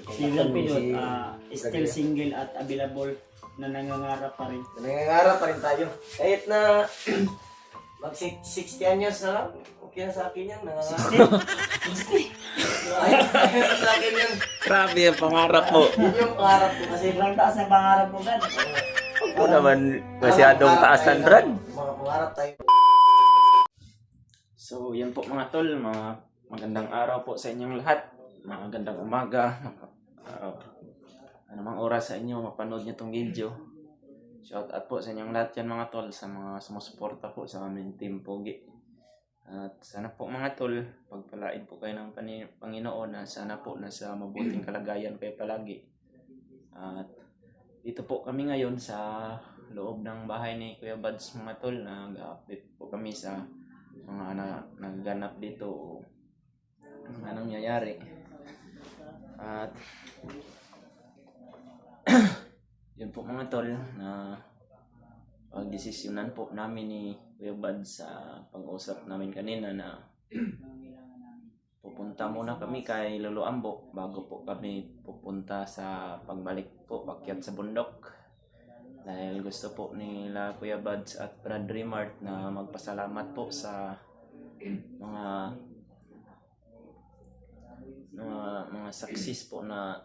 Si Brad Pidot, still single at available na nangangarap pa rin. Nangangarap pa rin tayo. Kahit na mag 60 anyos na lang, okay na sa akin yan. Nangangarap. 60? Kahit sa akin yan. Grabe ang pangarap mo. Yun yung pangarap ko kasi Sobrang taas ng pangarap mo, Brad. Huwag mo naman masyadong taasan, Brad. mga pangarap tayo. So, yan po mga tol, mga magandang araw po sa inyong lahat. Magandang umaga. Anumang oras sa inyo, mapanood nyo itong video. Shout out po sa inyong lahat yan mga tol, sa mga sumusuporta po sa aming Team Pogi. At sana po mga tol, pagpalain po kayo ng Panginoon na sana po nasa mabuting kalagayan kayo palagi. At dito po kami ngayon sa loob ng bahay ni Kuya Buds mga tol. Nag-update po kami sa mga nagganap dito o anong nangyayari. At yun po mga tol na pagdesisyonan po namin ni Kuya Buds sa pag-usap namin kanina na pupunta muna kami kay Lolo Ambo bago po kami pupunta sa pagbalik po pakyat sa bundok. Dahil gusto po nila Kuya Buds at Brad Remart na magpasalamat po sa mga success po na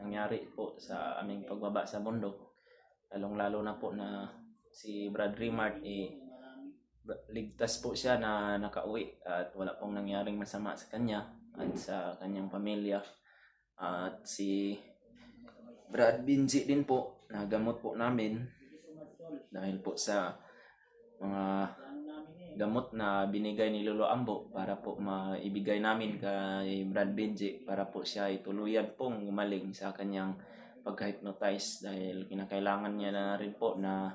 nangyari po sa aming pagbaba sa bundok. Lalong-lalo na po na si Brad Remart ligtas po siya na nakauwi at wala pong nangyaring masama sa kanya at sa kanyang pamilya. At si Brad Binji din po, nagamot po namin dahil po sa mga gamot na binigay ni Lolo Ambo para po maibigay namin kay Brad Binji para po siya ay tuluyan pong gumaling sa kanyang pag-hypnotize dahil kinakailangan niya na rin po na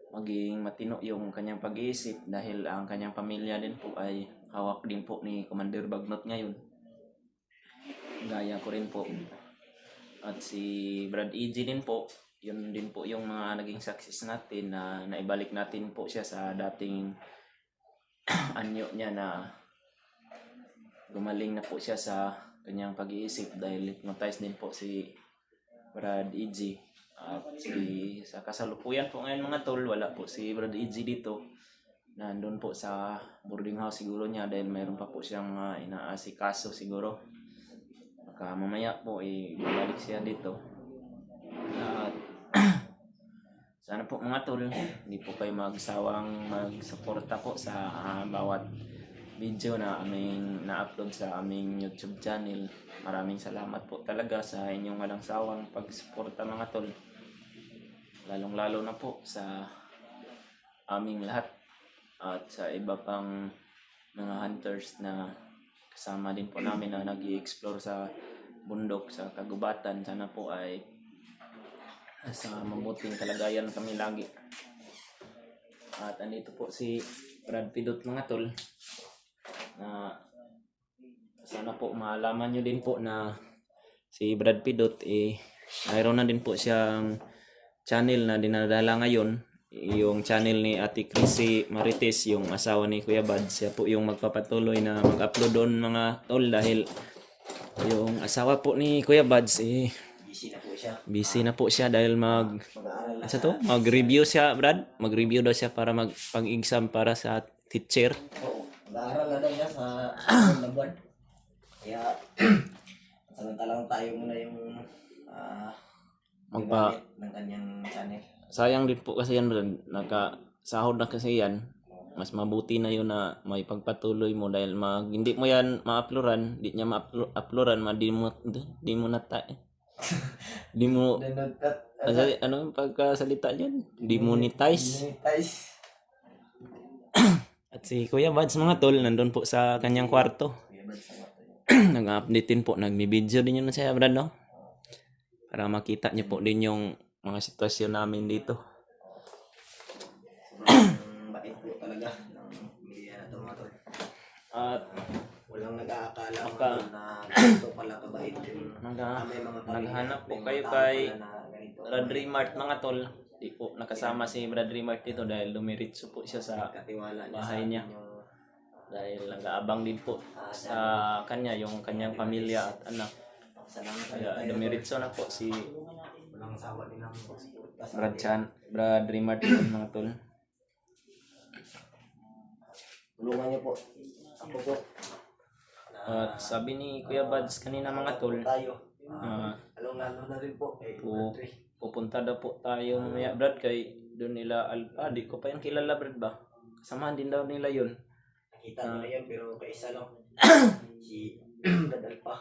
maging matino yung kanyang pag-iisip dahil ang kanyang pamilya din po ay hawak din po ni Commander Bagnot ngayon. Gaya ko rin po. At si Brad EG din po, yun din po yung mga naging success natin na naibalik natin po siya sa dating anyo niya na gumaling na po siya sa kanyang pag-iisip dahil hypnotize din po si Brad EG. At sa kasalukuyan po ngayon mga tol, wala po si Brad EG dito. Nandun po sa boarding house siguro niya dahil mayroon pa po siyang inaasikaso siguro. Baka mamaya po babalik siya dito. At sana po mga tol, hindi po kayo magsawang magsuporta po sa bawat video na aming na-upload sa aming YouTube channel. Maraming salamat po talaga sa inyong walang sawang pagsuporta mga tol. Lalong-lalo na po sa aming lahat at sa iba pang mga hunters na kasama din po namin na nag-i-explore sa bundok, sa kagubatan. Sana po ay sa mabuting kalagayan kami lagi. At andito po si Brad Pidot mga tol na sana po malaman nyo din po na si Brad Pidot mayroon na din po siyang channel na dinadala ngayon, yung channel ni Ate Chrissy Marites, yung asawa ni Kuya Bud. Siya po yung magpapatuloy na mag-upload doon mga tol dahil yung asawa po ni Kuya Bud busy na po siya dahil mag-review siya, Brad. Mag-review daw siya para pag-exam para sa teacher. Oo, mag-aaral na daw niya sa labuan. Kaya samantalang tayo muna yung maggamit ng kanyang channel. Sayang din po kasi yan, Brad. Nakasahod na kasi yan. Mas mabuti na yun na may pagpatuloy mo dahil hindi mo yan ma-uploadan, hindi niya ma-uploadan, di mo ano yung pagkasalita niyan? Demonetize. At si Kuya Buds mga tol, nandun po sa kanyang kwarto. Nag-update din po, nag-video din yun siya, Brad, no? Para makita niyo po din yung mga sitwasyon namin dito. Bakit po talaga ng media na ito mga tol. At walang nag-aakala na Baka- ganito pala kabait yung naghanap po kayo kay Brad Remart mga tol. Di po nakasama si Brad Remart dito dahil dumiritso po siya sa katiwala bahay niya. dahil nag-aabang din po sa kanya yung kanyang pamilya at anak. Salamat Kaya tayo. dumiritso na po si Walang asawa din ang Brad Rimart mga tol. Tulungan niyo po. Ako po. At sabi ni Kuya Buds kanina mga tol, Tayo. lalo na rin po. pupunta daw po tayo mamaya Brad kay doon nila Alpa. Di ko pa yung kilala Brad ba? Kasamahan din daw nila yun. Nakita ko na yan pero kaisa lang. Si Dadal pa.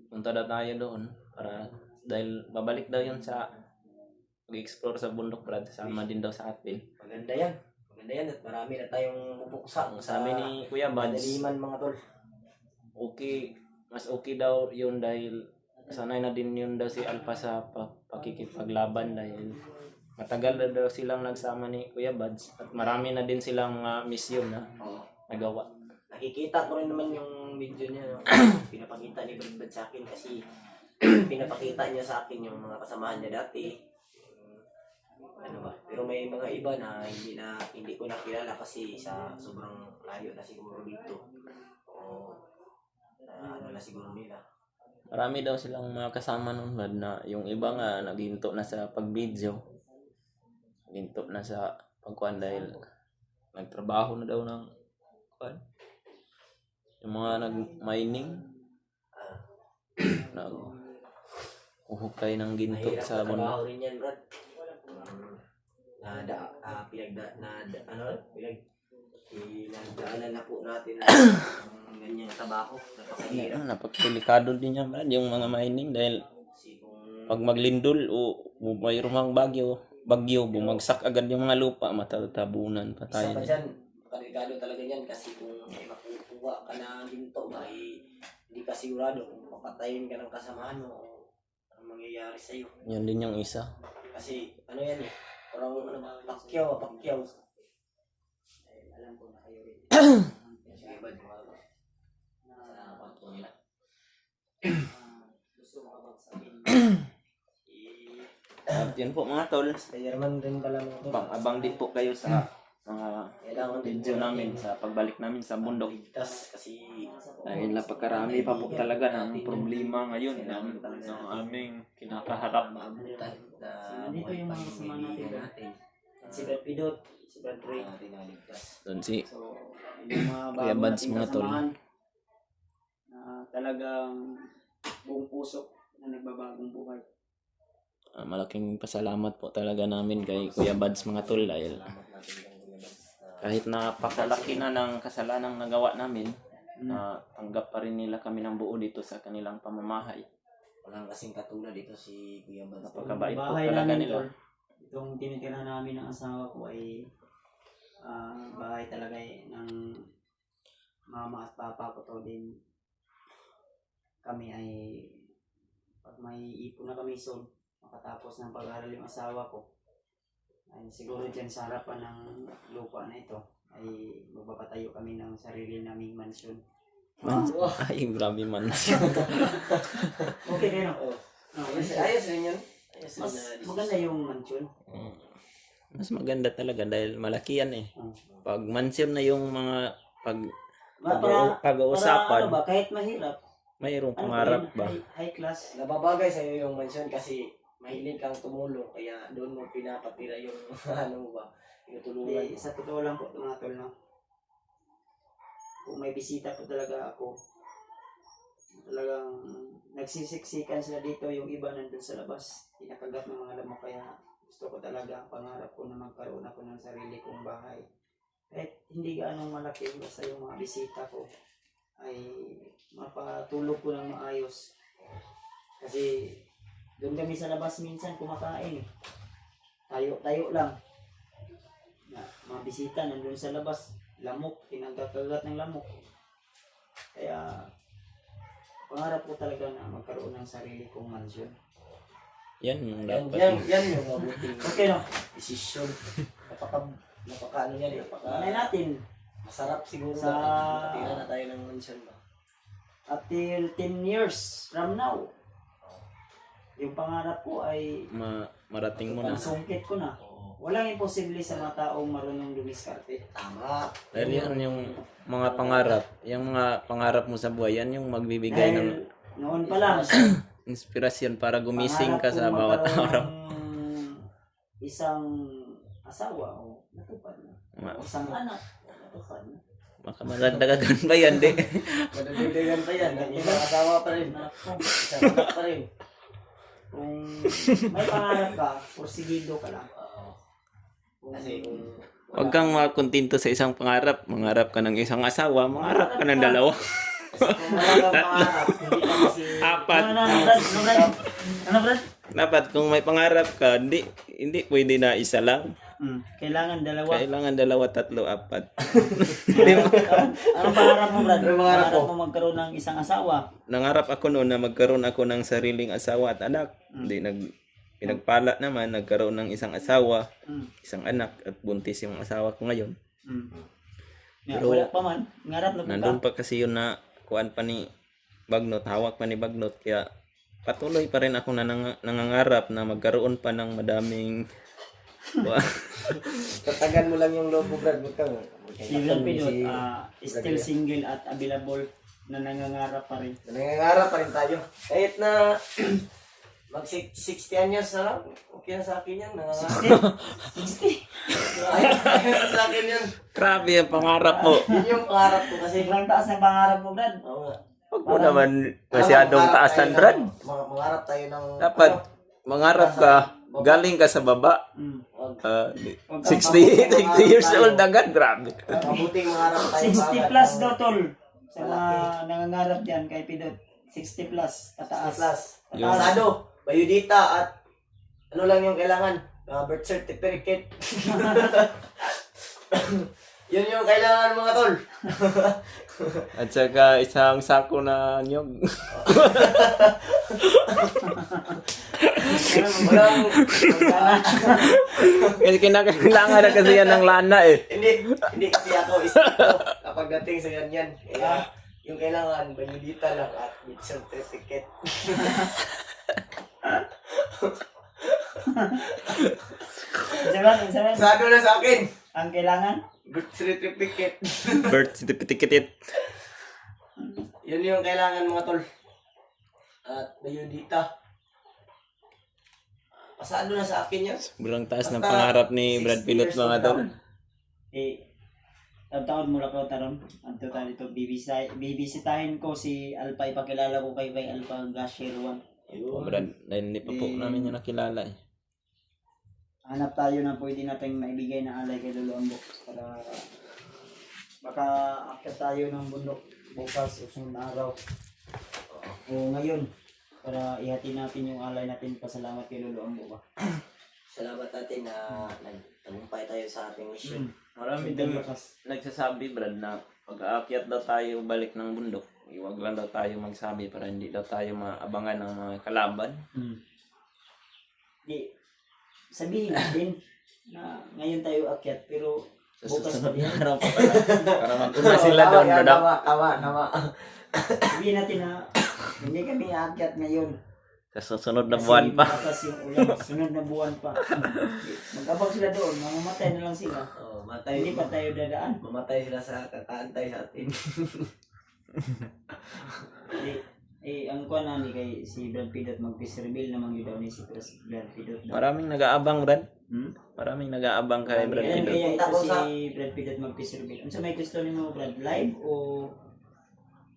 Punta daw tayo doon para dahil babalik daw yun sa mag-explore sa bundok Brad. Sama din daw sa atin. Maganda yan. Maganda yan at marami na tayong bubuksan. Ang sabi ni Kuya Buds, Madaliman mga tol. okay, mas okay daw yun dahil sanay na din yun daw si Alpha sa pakikipaglaban dahil matagal na daw silang nagsama ni Kuya Buds at marami na din silang mga mission na nagawa. Nakikita ko rin naman yung video niya. No? Pinapakita ni Brad sa akin kasi pinapakita niya sa akin yung mga kasamahan niya dati. Ano ba? Pero may mga iba na hindi ko nakilala kasi sa sobrang layo na siguro dito. O ano na siguro nila. Marami daw silang mga kasama nun Brad na yung iba nga naghinto na sa pag-video. Naghinto na sa pagkuhan dahil nagtrabaho na daw ng kuhan. Yung mga nag-mining nag-uhukay ng ginto Mahirap sa na bundok. trabaho rin yan, Brad. Pinagdaanan na po natin ang ganyang trabaho. Napakahirap. Napakadelikado din yan Brad yung mga mining dahil Kasi kung pag maglindol o mayroong mga bagyo, bumagsak agad yung mga lupa, matatabunan pa isa tayo. pa dyan, delikado talaga yan kasi kung may makukuha ka na ginto ba, hindi ka sigurado kung papatayin ka ng kasamahan mo o anong mangyayari sa'yo. Yan din yung isa. Kasi ano yan eh, parang pakyaw. Alam ko na kayo rin. Sige ba, sa kwarto nila. Gusto mo ka bang sabihin? At yun po mga tol, Spiderman rin pala mga to. abang din po kayo sa mga Kailangan din video namin sa pagbalik namin sa bundok. ligtas kasi Dahil napakarami pa po talaga ng problema ngayon ng aming kinakaharap. maabutan na Nandito yung mga kasama natin. Si Brad Pidot, si Brad Ray. ligtas. Doon si So, yung mga Kuya bago Buds, nating mga tol. kasamahan na talagang buong puso na nagbabagong buhay. malaking pasalamat po talaga namin kay Kuya Buds mga tol dahil kahit napakalaki na ng kasalanang nagawa namin, tanggap pa rin nila kami ng buo dito sa kanilang pamamahay. Walang kasing katulad dito si Kuya Buds. Napakabait po Bahay talaga namin, nila. tol, itong tinitira namin ng asawa ko ay bahay talaga ng mama at papa ko to din. Kami ay pag may ipon na kami soon, makatapos ng pag-aaral yung asawa ko, ay siguro dyan sa harapan ng lupa na ito ay magpapatayo kami ng sarili naming mansyon. Ay, grabe man. Okay kayo, no? Ayos rin yan. Ayos rin Mas na maganda yung mansyon. Mas maganda talaga dahil malaki yan eh. Oh. Pag mansion na yung mga Para pag-uusapan, ano ba, kahit mahirap, mayroong ano pangarap ba? ba? yun, High class. Nababagay sa iyo yung mansyon kasi mahilig kang tumulong kaya doon mo pinapatira yung ano mo ba, tinutulungan Hindi, mo. sa totoo lang po, mga tol, no? Kung may bisita po talaga ako, talagang nagsisiksikan sila dito, yung iba nandun sa labas, pinakagat ng mga lamok, kaya gusto ko talaga, pangarap ko na magkaroon ako ng sarili kong bahay. Kahit hindi gaanong malaki, basta yung mga bisita ko ay mapatulog ko ng maayos. Kasi doon kami sa labas minsan kumakain eh. Tayo lang. Na, mga bisita nandun sa labas, lamok, pinagkakagat ng lamok. Kaya pangarap ko talaga na magkaroon ng sarili kong mansyon. Yan yung Yan, dapat. yan yung mabuting Okay, no? desisyon. Napaka ano yan, Panay natin, masarap siguro Sa- na makatira na tayo ng mansyon ba. until 10 years from now, yung pangarap ko ay Marating mo na. pansungkit ko na. Oo. walang imposible sa mga taong marunong dumiskarte. Tama. Dahil yan yung mga pangarap. Yung mga pangarap mo sa buhay, yan yung magbibigay ng Dahil noon pa lang, inspirasyon para gumising ka pangarap sa kong bawat magkaroon araw. ng isang asawa o natupad na. O isang anak, natupad na. Baka madagdagan ba yan, di? Madagdagan pa yan. Isang asawa pa rin. Isang anak pa rin. Kung may pangarap ka, porsigido ka lang. Kasi kung Huwag kang makontento sa isang pangarap. Mangarap ka ng isang asawa, mangarap ka ng dalawa. kung wala kang pangarap, hindi ka kasi... Apat. Ano, Brad? Dapat kung may pangarap ka, hindi pwede na isa lang. Kailangan dalawa. Kailangan dalawa, tatlo, apat. Anong pangarap mo, Brad? Anong pangarap mo? mo magkaroon ng isang asawa? Nangarap ako noon na magkaroon ako ng sariling asawa at anak. Hindi pinagpala naman, nagkaroon ng isang asawa, isang anak at buntis yung asawa ko ngayon. Pero wala pa man. Ngarap na po ka. Nandun pa kasi yun na kuan pa ni Bagnot, hawak pa ni Bagnot, kaya patuloy pa rin ako na nangangarap na magkaroon pa ng madaming Tatagan mo lang yung loob mo, Brad. Huwag kang... Si Brad Pidot, still single at available na nangangarap pa rin. Nangangarap pa rin tayo. Kahit na mag 60 anyos na lang, okay na sa akin yan. Nangangarap. 60? Ayos sa akin yan. Grabe ang pangarap mo. Yun yung pangarap ko kasi. Sobrang taas ng pangarap mo, Brad. Oo nga. Huwag mo naman masyadong taasan, Brad. Mangarap tayo ng... Dapat mangarap ka, galing ka sa baba. 60 years old agad, grabe. Mabuting mangarap tayo. 60 plus daw, tol. Sa mga nangangarap dyan kay Pidot. 60 plus, kataas. Plus. Kasado, bayudita at ano lang yung kailangan? Birth certificate. Yun yung kailangan mga tol. At saka isang sako na nyog. Walang... Kasi kinakailangan na kasi yan ng lana eh. Hindi kasi ako isipto kapag dating sa ganyan. Kaya yung kailangan, bayudita lang at birth certificate. Sabi, Sado na sa akin. ang kailangan? Birth certificate. Birth certificate. Yun yung kailangan mga tol. At bayudita. Pasado na sa akin yan. Sobrang taas ng Basta pangarap ni Brad 60 Pilot years mga old tol. lang. Taon mula ko taron. Ang total ito, bibisitahin ko si Alpha. Ipakilala ko kay Alpha Gasher 1. Oh, Brad, dahil hindi pa po namin yung nakilala eh. Hanap tayo na pwede natin maibigay na alay kay Lolo Ambo. Para baka akit tayo ng bundok bukas o sunod na araw. O ngayon. Para ihati natin yung alay natin. Pasalamat kay Lolo Ambo ba? Salamat natin na nagtagumpay tayo sa ating mission. Marami din nagsasabi, Brad, na pag-aakyat daw tayo balik ng bundok, iwag lang daw tayo magsabi para hindi daw tayo maabangan ng mga kalaban. Di, sabihin natin na ngayon tayo akyat pero Sa bukas pa susunod din. na araw pa pala. Para mag-una sila doon, Brad. Tama. Sabihin natin na hindi kami aakyat ngayon. Sa susunod na buwan pa. Kasi yung ulan, sunod na buwan pa. Mag-abang sila doon, mamamatay na lang sila. Oh, matay. Hindi pa tayo dadaan. Mamatay sila sa kakaantay sa atin. Ang kuha na ni kay si Brad Pidot mag-peace reveal naman yun daw ni si Brad Pidot. Maraming nag-aabang, Brad. Hmm? Maraming nag-aabang kay Brad Kaya Pilot. ito si Brad Pidot mag-peace reveal. Ano sa may gusto ni mo, Brad? Live o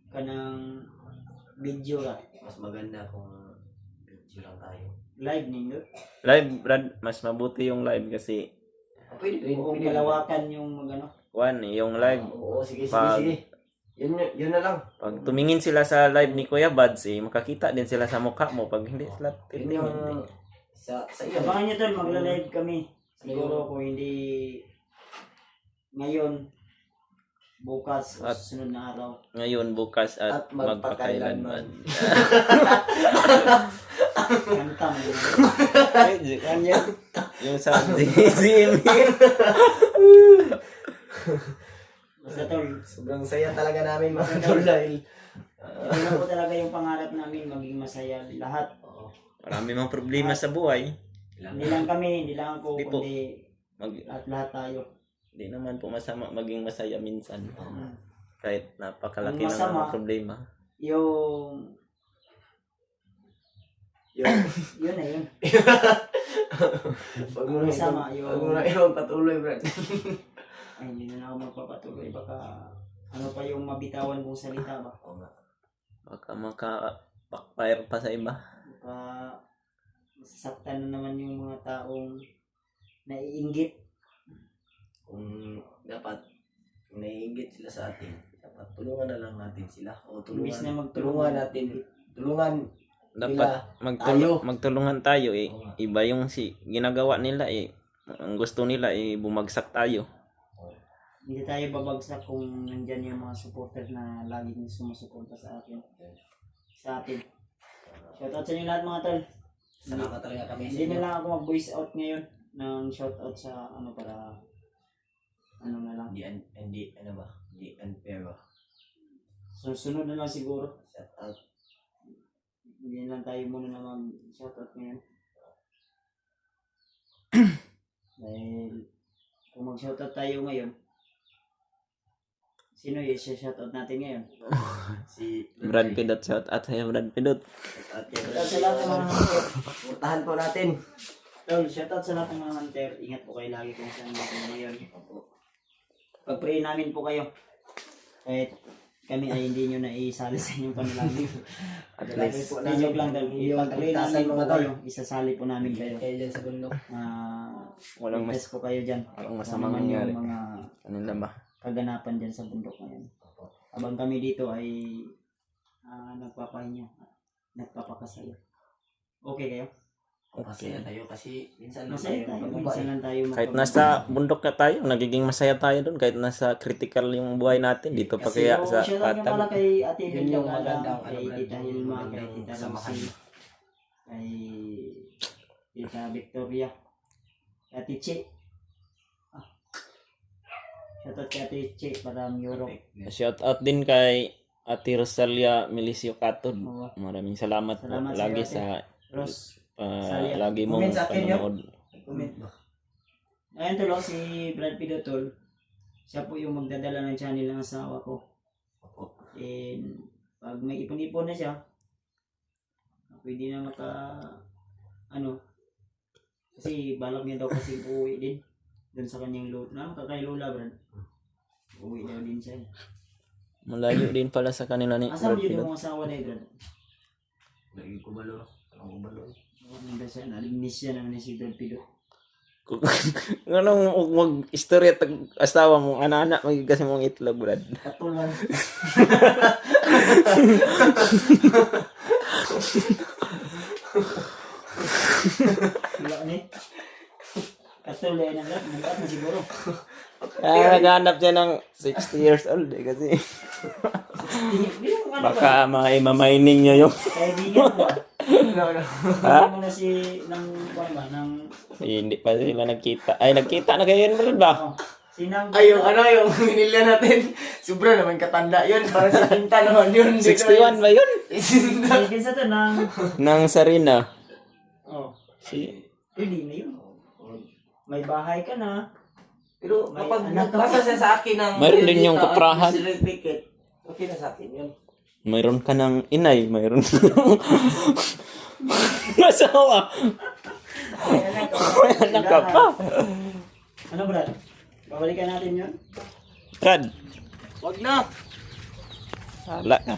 kanang video ra? Mas maganda kung video lang tayo. Live ninyo? Live, Brad. Mas mabuti yung live kasi Pwede rin. O kalawakan yung magano? yung live. Oo, sige. Pag- Yun na lang. Pag tumingin sila sa live ni Kuya Buds, makakita din sila sa mukha mo. Pag hindi sila Yun titingin, yung sa iyo. Abangan nyo tol, magla-live kami. Siguro kung hindi ngayon, bukas o At- susunod na araw. ngayon, bukas, at At magpakailanman. magpakailanman. Kanta mo. Yan yan. Yung sa Jimmy. Basta tol, Sobrang saya talaga namin mga tol dahil yun lang po talaga yung pangarap namin, maging masaya lahat. Marami mga problema sa buhay. Hindi lang kami, hindi lang ako, Hindi po. kundi At lahat tayo. Hindi naman po masama maging masaya minsan. Mm. Kahit napakalaki Ang ng masama, mga problema. Yung Yun. yun na yun. Wag mo na Masama ito. yung- Wag mo na ito patuloy, Brad. Ay, hindi na ako magpapatuloy. Baka ano pa yung mabitawan kong salita ba? Oo nga. Baka maka-backfire pa sa iba. Baka masasaktan na naman yung mga taong naiinggit. Kung dapat kung naiinggit sila sa atin, dapat tulungan na lang natin sila. O Imbis na tulungan magtulungan natin. Tulungan Dapat tayo. magtulungan tayo eh. Oo nga. Iba yung ginagawa nila eh. Ang gusto nila eh bumagsak tayo. Hindi tayo babagsak kung nandyan yung mga supporter na laging sumusuporta sa atin. Sa atin. Shoutout sa inyo lahat mga tol. Salamat talaga kami sa Hindi inyo. na lang ako mag-voice out ngayon ng shoutout sa ano para ano na lang. Hindi unfair ba? Susunod na lang siguro. Shout out. Hindi lang tayo muna na mag-shoutout ngayon. Dahil kung mag-shoutout tayo ngayon, sino yung shoutout natin ngayon? Si Brad Pidot, shout out sa'yo Brad Pidot. Shout out kay Shoutout sa lahat ng mga hunter. Puntahan po natin. Tol, shoutout sa lahat ng mga hunter. Ingat po kayo lagi kung saan natin ngayon. Pag-pray namin po kayo. Kahit kami ay hindi nyo na isali sa inyong panalangin. At Lagi least, po Joke lang tol. Pag-pray namin po mga tol. kayo. Isasali po namin kayo. Kayo dyan sa bundok. walang Ligtas po kayo dyan. walang Kung masamang ano man nangyari. yung mga Kanila ba? kaganapan dyan sa bundok ngayon. Habang kami dito ay nagpapahinga. Nagpapakasaya. Okay kayo? Masaya tayo kasi minsan lang Masaya tayo. Minsan lang tayo Kahit nasa bundok na tayo, nagiging masaya tayo doon. Kahit nasa critical yung buhay natin. Dito pa Kasi kaya sa shoutout nga pala Patag. kay Ate Yun Bella yung Galang, magandang kay ano, Tita Brad, Hilma, yung kay magandang Tita samahan. Lucy, kay Tita Victoria, kay Ate Che. Shoutout kay Ate Che para Europe. Shout out din kay Ate Rosalia Milicio Catod. Oo. Maraming salamat, Salamat po lagi sa iyo, sa Ross. Rosalia. lagi mong Comment sa akin, yo. panonood. Comment ba? Ayun tulo si Brad Pidotol. Siya po yung magdadala ng channel ng asawa ko. Opo. And pag may ipon-ipon na siya, pwede na kasi balak niya daw kasi uuwi din dun sa kanyang lola. Kakay lola, Brad. Uuwi daw din siya. Malayo din pala sa kanila ni Asan Brad yun Pidot. yung asawa na Brad? Lagi ko balo. Ang balo. Nandun siya, nalinis siya naman si Brad Pidot. Anong mag-istorya tag asawa mo, anak-anak magigasi mong itlog, Brad. Katulan. Wala ni. Katulan na Brad. Nagkat na siguro. Naghanap siya ng 60 years old eh, kasi Hindi mo ano ba? baka mamaining nyo yung Kaibigan mo. Ha? Hindi mo na si ng kwan ba ng hindi pa sila nagkita. Ay, nagkita na kayo yun, Brad ba? sinang Ay, yung yung minilya natin. Sobra naman katanda yun. Parang sa pinta naman yun. 61 ba yun? Sige sa to ng Nang Sarina. oh, Si hindi na yun. May bahay ka na. Pero May kapag anak ka nagpasa pa. siya sa akin ng Mayroon din yung kaprahan. certificate, okay na sa akin yun. mayroon ka ng inay, mayroon ka ng asawa. May anak ka pa. Ano Brad? Babalikan natin yun? Brad, Wag na. wala na.